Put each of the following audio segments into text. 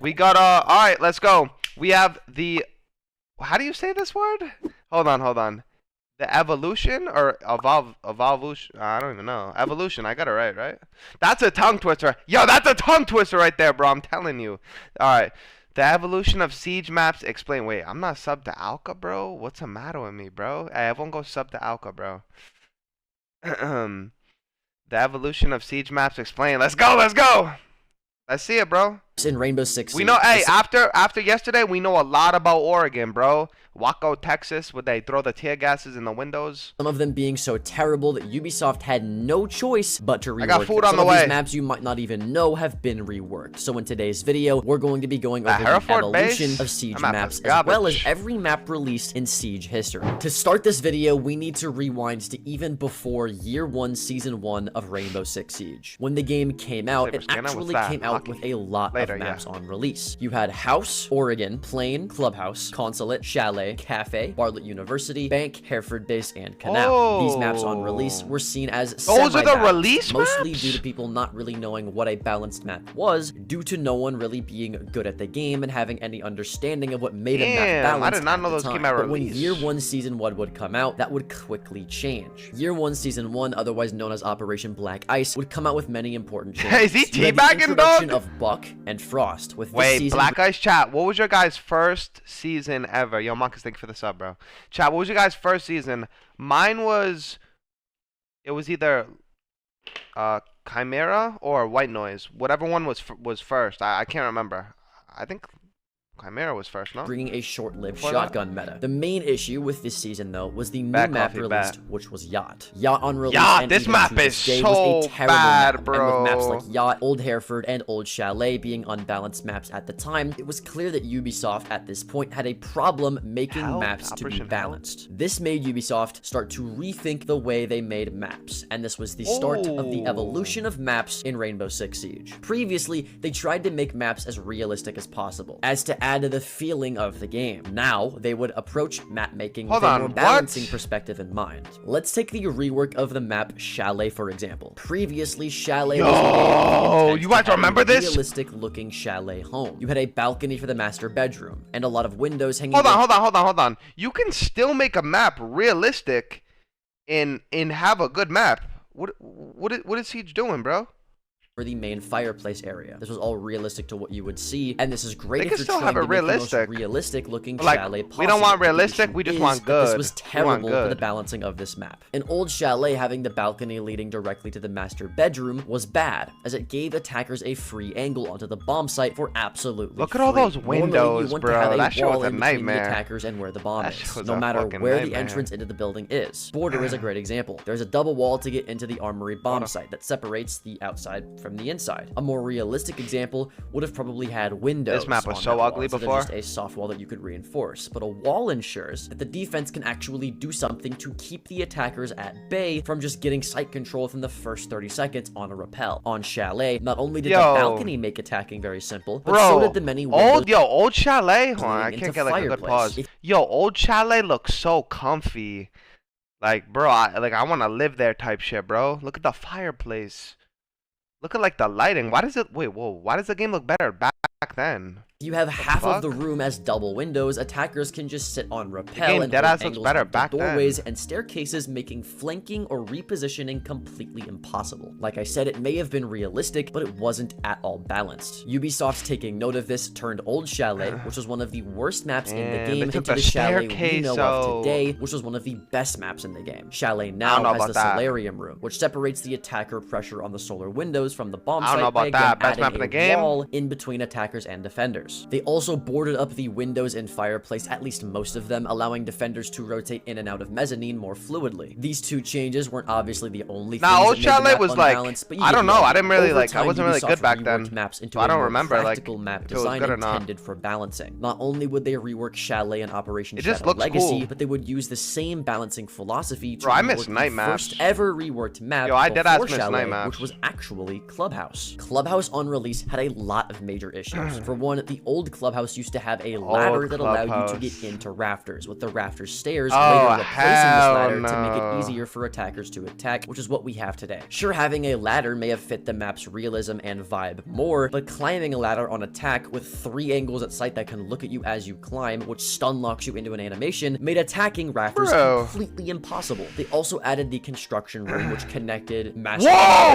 We got all right, let's go. We have the, how do you say this word? Hold on. The evolution or evolution? I don't even know. Evolution. I got it right? That's a tongue twister. Yo, that's a tongue twister right there, bro. I'm telling you. All right. The evolution of siege maps. Explain. Wait, I'm not sub to Alka, bro. What's the matter with me, bro? Hey, everyone go sub to Alka, bro. The evolution of siege maps. Explain. Let's go. Let's see it, bro. In Rainbow Six Siege. We know, hey, after yesterday, we know a lot about Oregon, bro. Waco, Texas, where they throw the tear gases in the windows. Some of them being so terrible that Ubisoft had no choice but to rework. I got food on the Some of way. these maps you might not even know have been reworked. So in today's video, we're going to be going over the Hereford evolution base? of Siege That map maps, is as garbage. well as every map released in Siege history. To start this video, we need to rewind to even before Year 1, Season 1 of Rainbow Six Siege. When the game came out, it actually came out with a lot of maps on release. You had House, Oregon, Plain, Clubhouse, Consulate, Chalet, Cafe, Bartlett University, Bank, Hereford Base, and Canal. These maps on release were seen as those are the release mostly maps? due to people not really knowing what a balanced map was, due to no one really being good at the game and having any understanding of what made a map balanced. I did not know those came out But when release. Year 1 Season 1 would come out, that would quickly change. Year 1 Season 1, otherwise known as Operation Black Ice, would come out with many important changes. Is he You had the teabagging, introduction dog? of Buck and Frost. With this Wait, season, Black Ice chat. What was your guys' first season ever? Yo, Marcus, thank you for the sub, bro. Chat, what was your guys' first season? Mine was, it was either Chimera or White Noise. Whatever one was first. I can't remember. I think Chimera was first, no? bringing a short-lived Before shotgun meta. The main issue with this season, though, was the new Bad map coffee, released, bad. which was Yacht. Yacht on release. Yacht, and this even map to this is day was so a terrible bad, map. bro. And with maps like Yacht, Old Hereford, and Old Chalet being unbalanced maps at the time, it was clear that Ubisoft at this point had a problem making maps to be balanced. This made Ubisoft start to rethink the way they made maps, and this was the start of the evolution of maps in Rainbow Six Siege. Previously, they tried to make maps as realistic as possible, as to add to the feeling of the game. Now, they would approach map making with a more balancing perspective in mind. Let's take the rework of the map Chalet, for example. Previously, Chalet was you guys remember this? realistic looking chalet home. You had a balcony for the master bedroom, and a lot of windows hanging Hold on. You can still make a map realistic and have a good map. What is Siege doing, bro? for the main fireplace area. This was all realistic to what you would see, and this is great if you're still trying have to it make the realistic. most realistic looking Like, chalet possible. we don't want But the realistic, issue we just is want that good. This was We want terrible for the good. balancing of this map. An old chalet having the balcony leading directly to the master bedroom was bad, as it gave attackers a free angle onto the bomb site for absolutely Look at all free. those Normally, you windows, want bro. to have a That shit wall was a in between the nightmare. attackers and where the bomb That shit is, was no a matter fucking where the nightmare. entrance into the building is. Border is a great example. There's a double wall to get into the armory bomb site that separates the outside from the inside. A more realistic example would have probably had windows. This map was on so that wall ugly instead of before. just a soft wall that you could reinforce, but a wall ensures that the defense can actually do something to keep the attackers at bay from just getting site control within the first 30 seconds on a rappel. On Chalet, not only did the balcony make attacking very simple, but so did the many windows. Old Chalet. Hold on, I into can't get like a good fireplace. pause. Yo, Old Chalet looks so comfy. Like, bro, I want to live there type shit, bro. Look at the fireplace. Look at like the lighting. Why does it? Wait, whoa. Why does the game look better back then? You have half of the room as double windows. Attackers can just sit on rappel and deadass hold looks better angles back onto then. doorways and staircases, making flanking or repositioning completely impossible. Like I said, it may have been realistic, but it wasn't at all balanced. Ubisoft, taking note of this, turned Old Chalet, which was one of the worst maps in the game, into the Chalet we know of today, which was one of the best maps in the game. Chalet now has the solarium room, which separates the attacker pressure on the solar windows from the bomb site by again adding a wall in between attackers and defenders. They also boarded up the windows in fireplace, at least most of them, allowing defenders to rotate in and out of mezzanine more fluidly. These two changes weren't obviously the only things Old that made the Chalet map was like, unbalanced, but I don't know, I didn't really over like, I time, wasn't really Ubisoft good back reworked then. maps into So I a don't more remember like practical map if it was design good or not. intended for balancing. Not only would they rework Chalet and Operation It just Shadow looks Legacy, cool. but they would use the same balancing philosophy to Bro, I miss rework the night maps. first ever reworked map Yo, I deadass before miss Chalet, night maps. which was actually Clubhouse. Clubhouse on release had a lot of major issues. windows. For one, the old clubhouse used to have a ladder that allowed you to get into rafters, with the rafters stairs later replacing this ladder to make it easier for attackers to attack, which is what we have today. Sure, having a ladder may have fit the map's realism and vibe more, but climbing a ladder on attack with 3 angles at sight that can look at you as you climb, which stun locks you into an animation, made attacking rafters completely impossible. They also added the construction room, which connected massive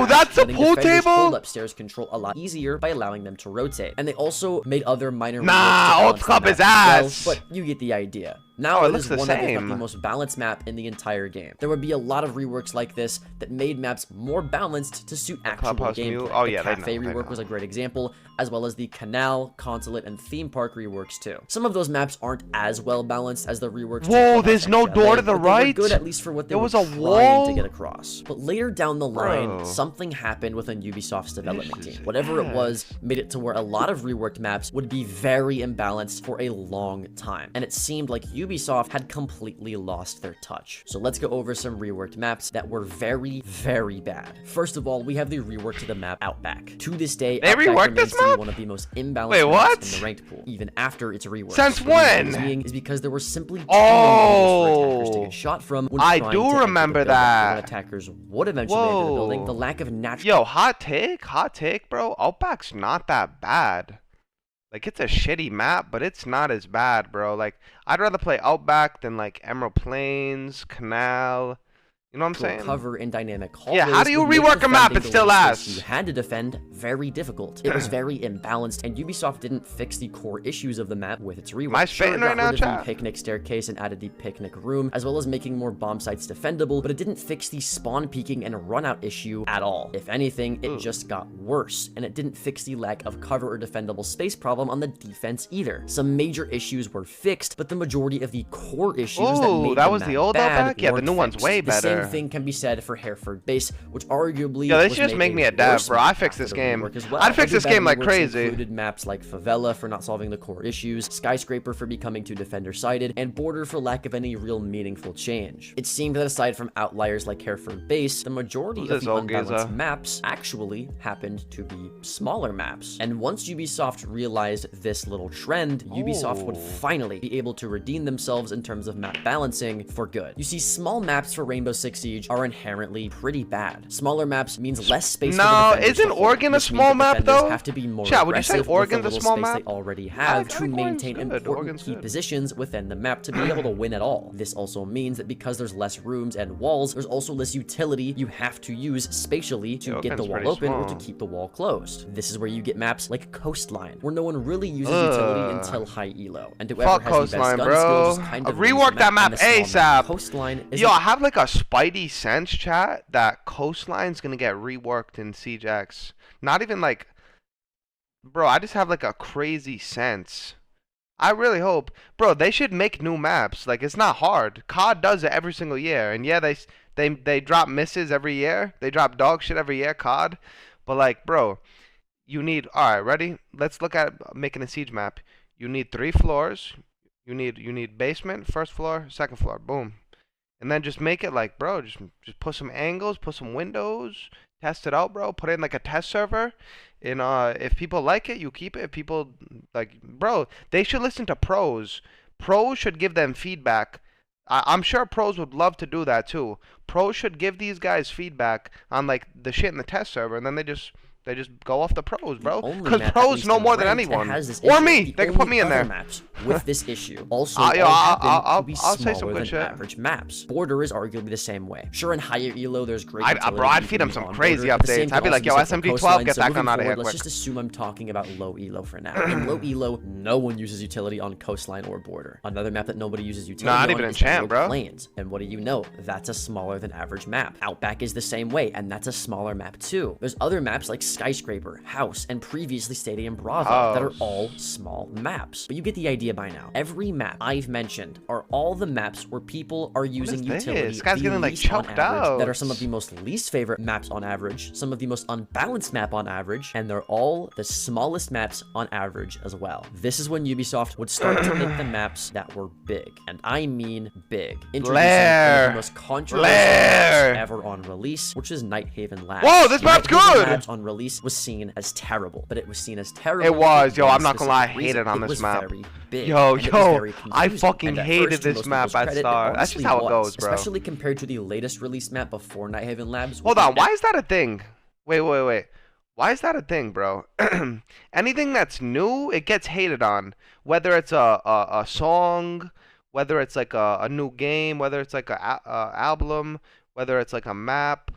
that's a pool table? Hold upstairs control a lot easier by allowing them to rotate. And they also made other minor old club is ass. But you get the idea. Now it is one of, if not the most balanced map in the entire game. There would be a lot of reworks like this that made maps more balanced to suit actual gameplay. The cafe rework was a great example, as well as the canal, consulate, and theme park reworks too. Some of those maps aren't as well balanced as the reworks. Whoa, there's no door to the right? Good, at least for what they were trying to get across. But later down the line, something happened within Ubisoft's development team. Whatever it was, made it to where a lot of reworked maps would be very imbalanced for a long time. And it seemed like Ubisoft had completely lost their touch. So let's go over some reworked maps that were very, very bad. First of all, we have the rework to the map Outback. To this day, they reworked this map? One of the most imbalanced maps in the ranked pool, even after its rework. Since when? Is because there were simply too many angles for attackers to get shot from when I do remember that. When attackers would eventually enter the building, the lack of natural... Yo, hot take, bro. Outback's not that bad. Like, it's a shitty map, but it's not as bad, bro. Like, I'd rather play Outback than, like, Emerald Plains, Canal. You know what I'm saying? Cover in dynamic hallways. Yeah, how do you rework a map? It's still ass. You had to defend very difficult. It was very imbalanced, and Ubisoft didn't fix the core issues of the map with its rework. Am I spitting right now, chat? The picnic staircase and added the picnic room, as well as making more bomb sites defendable, but it didn't fix the spawn peeking and run out issue at all. If anything, it just got worse, and it didn't fix the lack of cover or defendable space problem on the defense either. Some major issues were fixed, but the majority of the core issues that made that was the old Outback? Yeah, the new one's way better. The same thing can be said for Hereford Base, which arguably they should just make me a dev, bro. I fixed this game. Well. I'd fix this game like crazy. Included maps like Favela for not solving the core issues, Skyscraper for becoming too defender-sided, and Border for lack of any real meaningful change. It seemed that aside from outliers like Hereford Base, the majority of the unbalanced maps actually happened to be smaller maps. And once Ubisoft realized this little trend, Ubisoft would finally be able to redeem themselves in terms of map balancing for good. You see, small maps for Rainbow Six Siege are inherently pretty bad. Smaller maps means less space. No, isn't Oregon a small map though? Have to be more Chat, would you say Oregon's a small map? They already have to maintain important key positions within the map to be able to win at all. This also means that because there's less rooms and walls, there's also less utility you have to use spatially to get the wall open or to keep the wall closed. This is where you get maps like Coastline, where no one really uses utility until high elo, and whoever has the best gun skills kind of rework that map ASAP. Coastline is I have like a spidey sense, chat, that Coastline's gonna get reworked in Siege X. Not even like, bro, I just have like a crazy sense. I really hope, bro, they should make new maps. Like, it's not hard. COD does it every single year, and yeah, they drop misses every year. They drop dog shit every year, COD. But like, bro, you need, all right, ready? Let's look at making a Siege map. You need 3 floors. You need basement, first floor, second floor, boom. And then just make it like, bro, just put some angles, put some windows, test it out, bro. Put it in like a test server. And if people like it, you keep it. If people like, bro, they should listen to pros. Pros should give them feedback. I'm sure pros would love to do that too. Pros should give these guys feedback on like the shit in the test server, and then they just go off the pros, bro. Because pros know more than anyone. Or me. They can put me in there. Maps with this issue also I'll say some good shit. Average maps. Border is arguably the same way. Sure, in higher elo, there's great bro, I'd feed them some crazy updates. I'd be like, yo, SMG12, get that gun out of here quick. Let's just assume I'm talking about low elo for now. In low elo, no one uses utility on Coastline or Border. Another map that nobody uses utility not even in Champ, bro. Plains. And what do you know? That's a smaller than average map. Outback is the same way, and that's a smaller map too. There's other maps like Skyscraper, House, and previously Stadium Bravo that are all small maps. But you get the idea. idea by now. Every map I've mentioned are all the maps where people are using utility This guy's getting like least on choked average, out. that are some of the most least favorite maps on average, some of the most unbalanced map on average, and they're all the smallest maps on average as well. This is when Ubisoft would start to make the maps that were big, and I mean big. Introducing one of the most controversial maps ever on release, which is Nighthaven Labs. Whoa, this map's good! Labs on release was seen as terrible, but it was seen as terrible. It was, yo, for I'm not gonna lie, I specific hated reason. on It this was map. very big, Yo, and it was very I confusing. fucking And at hated first, to this most map people's at credit, start. it That's just honestly how it was, goes, bro. especially compared to the latest release map before Nighthaven Labs. Hold on, why is that a thing? Wait. Why is that a thing, bro? Anything that's new, it gets hated on. Whether it's a song, whether it's like a new game, whether it's like a album, whether it's like a map,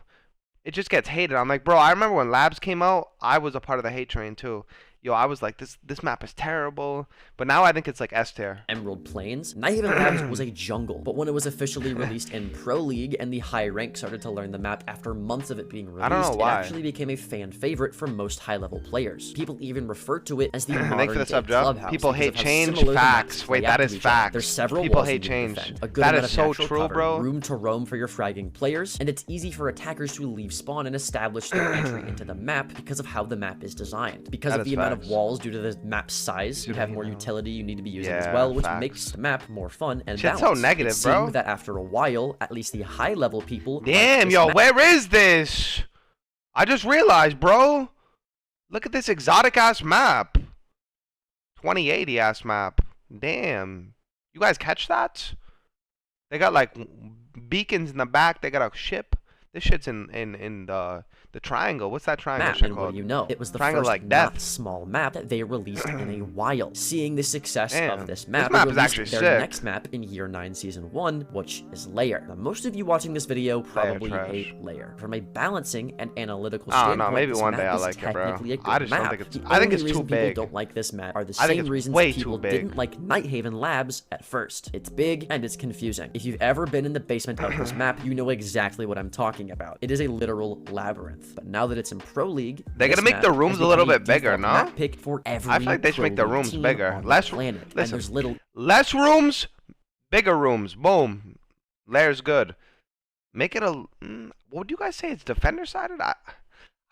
it just gets hated on. Like, bro, I remember when Labs came out, I was a part of the hate train too. Yo, I was like, this map is terrible. But now I think it's like S tier. Emerald Plains, Nighthaven Labs was a jungle, but when it was officially released in Pro League and the high rank started to learn the map after months of it being released, I don't know it why. actually became a fan favorite for most high-level players. People even referred to it as the Thanks for modern the day sub, Joe. clubhouse. People because hate of how change. similar the maps Facts. play Wait, out that to is each other. facts. There's several People walls hate you need to change. defend, a good That amount is of so natural true, cover, bro. room to roam for your fragging players, and it's easy for attackers to leave spawn and establish their entry into the map because of how the map is designed. Because That of the is amount of facts. walls due to the map's size, you have more utility you need to be using as well, which makes the map more fun and Shit's balanced. so negative, it seemed bro. that after a while, at least the high-level people. Damn, yo, where is this? I just realized, bro. Look at this exotic ass map. 2080 ass map. Damn. You guys catch that? They got like beacons in the back. They got a ship. This shit's in the triangle. What's that triangle shit And what called? do you know? It was the Triangle first like not death. small map that they released in a while. Seeing the success Damn. of this This map, map they is released actually their sick. next map in Year 9 Season 1, which is Layer. Now, most of you watching this video probably trash. hate Layer. From a balancing and analytical I don't standpoint, know. Maybe this one map day I'll is like it, bro. technically a good I just don't map. think it's. The I think it's only too reason people big. don't like this map are the I think same it's reasons way people too big. didn't like Nighthaven Labs at first. It's big and it's confusing. If you've ever been in the basement of this map, you know exactly what I'm talking about. It is a literal labyrinth. But now that it's in Pro League, They this gotta make map the rooms has a little become bit bigger, default no? map pick for every I feel like they should make the Pro League rooms team bigger. on the Less. planet. And Listen. there's little Less rooms, bigger rooms. Boom. Layer's good. Make it a. What would you guys say? It's defender sided. I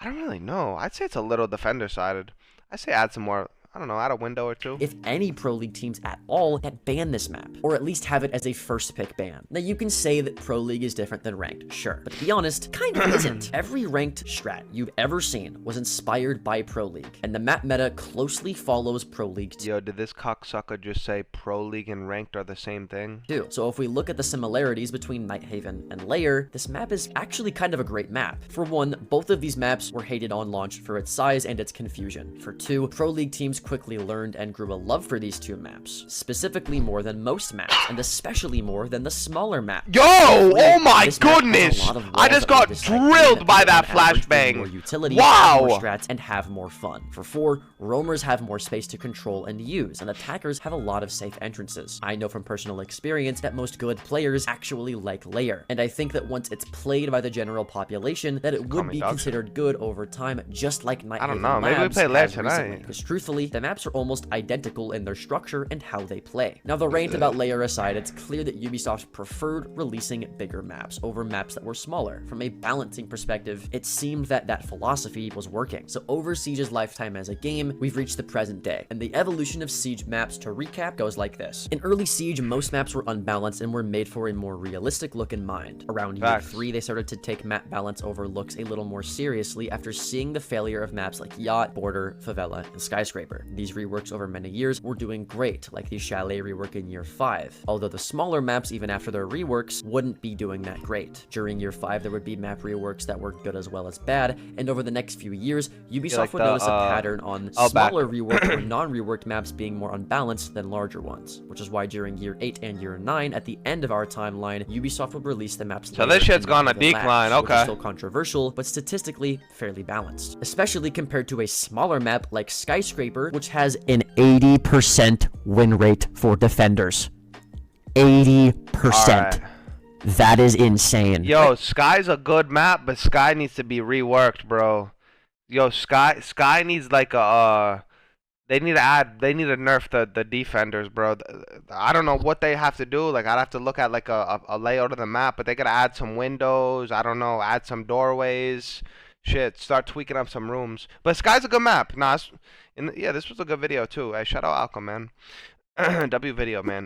don't really know. I'd say it's a little defender sided. I say add some more. I don't know. Add a window or two. if any Pro League teams at all that ban this map, or at least have it as a first pick ban. Now you can say that Pro League is different than ranked, sure, but to be honest, kind of isn't. Every ranked strat you've ever seen was inspired by Pro League, and the map meta closely follows Pro League Yo, did this cocksucker just say Pro League and ranked are the same thing? too. So if we look at the similarities between Nighthaven and Layer, this map is actually kind of a great map. For one, both of these maps were hated on launch for its size and its confusion. For two, Pro League teams quickly learned and grew a love for these two maps, specifically more than most maps, and especially more than the smaller map. Yo! Oh my This map has a goodness! lot of I walls just that are got dissected drilled that by on that average bring more flashbang. utility, Wow! more strats, and have more fun. For four, roamers have more space to control and use, and attackers have a lot of safe entrances. I know from personal experience that most good players actually like Layer, and I think that once it's played by the general population, that it would me be dog considered good over time, just like Nighthaven I don't know, maybe we Labs play Layer has recently. tonight. Because truthfully, the maps are almost identical in their structure and how they play. Now, the rant about Layer aside, it's clear that Ubisoft preferred releasing bigger maps over maps that were smaller. From a balancing perspective, it seemed that that philosophy was working. So over Siege's lifetime as a game, we've reached the present day, and the evolution of Siege maps, to recap, goes like this. In early Siege, most maps were unbalanced and were made for a more realistic look in mind. Around year Facts. 3, they started to take map balance over looks a little more seriously after seeing the failure of maps like Yacht, Border, Favela, and Skyscraper. These reworks over many years were doing great, like the Chalet rework in year 5, although the smaller maps, even after their reworks, wouldn't be doing that great. During year 5, there would be map reworks that were good as well as bad, and over the next few years, Ubisoft like would the, notice a pattern on back. smaller reworked or non-reworked maps being more unbalanced than larger ones, which is why during year 8 and year 9, at the end of our timeline, Ubisoft would release the maps So later this shit's in gone a Nighthaven decline, Labs, which is okay. still controversial, but statistically fairly balanced, especially compared to a smaller map like Skyscraper, which has an 80% win rate for defenders. 80%. Alright. That is insane. Yo, Sky's a good map, but Sky needs to be reworked, bro. Yo, Sky needs like a They need to add. They need to nerf the defenders, bro. I don't know what they have to do. Like I'd have to look at like a layout of the map, but they gotta add some windows. I don't know. Add some doorways. Shit. Start tweaking up some rooms. But Sky's a good map. Nah, yeah, this was a good video too. Hey, shout out Alcom, man. W video, man.